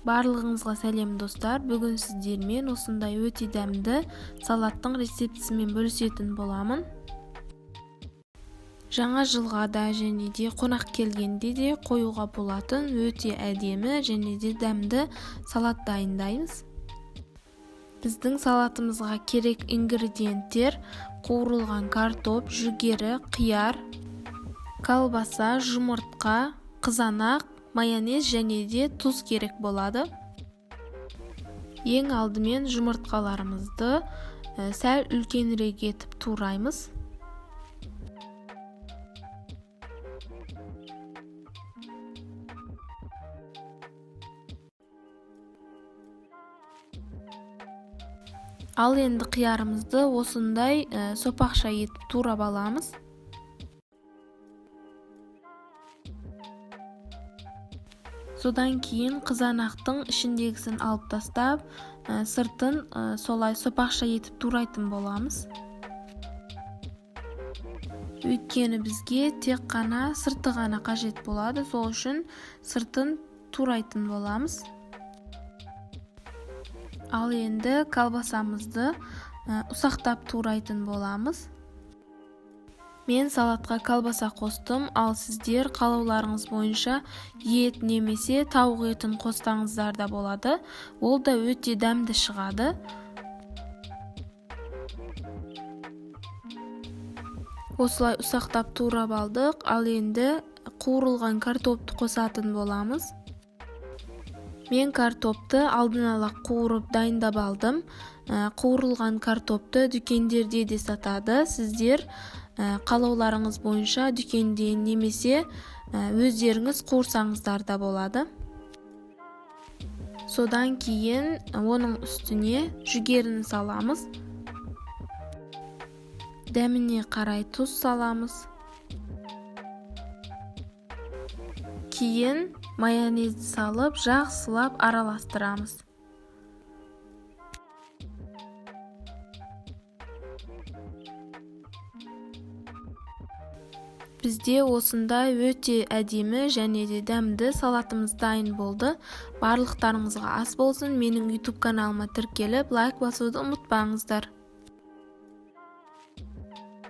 Барлығыңызға сәлем достар. Бүгін сіздермен осындай өте дәмді салаттың рецептісімен бөлісетін боламын. Жаңа жылға да және де қонақ келгенде де қоюға болатын өте әдемі және де дәмді салат дайындаймыз. Біздің салатымызға керек ингредиенттер: қуырылған картоп, жүгері, қияр, колбаса, жұмыртқа, қызанақ, майонез және де тұз керек болады. Ең алдымен жұмыртқаларымызды сәл үлкенірек етіп тураймыз. Ал енді қиярымызды осындай сопақша етіп турап аламыз. Содан кейін қызанақтың ішіндегісін алып тастап, сыртын солай сопақша етіп турайтын боламыз. Өйткені бізге тек қана сырты ғана қажет болады, сол үшін сыртын турайтын боламыз. Ал енді колбасамызды ұсақтап турайтын боламыз. Мен салатқа колбаса қостым, ал сіздер қалауларыңыз бойынша ет немесе тауық етін қоссаңыздар да болады. Ол да өте дәмді шығады. Осылай ұсақтап турап алдық. Ал енді қуырылған картопты қосатын боламыз. Мен картопты алдын ала қуырып дайындап алдым. Қуырылған картопты дүкендерде де сатады. Сіздер қалауларыңыз бойынша дүкенде немесе өздеріңіз қуырсаңыздар да болады. Содан кейін оның үстіне жүгеріні саламыз. Дәміне қарай тұз саламыз. Кейін майонезді салып, жақсылап араластырамыз. Бізде осындай өте әдемі және де дәмді салатымыз дайын болды. Барлықтарыңызға ас болсын. Менің YouTube каналыма тіркеліп, лайк басуды ұмытпаңыздар.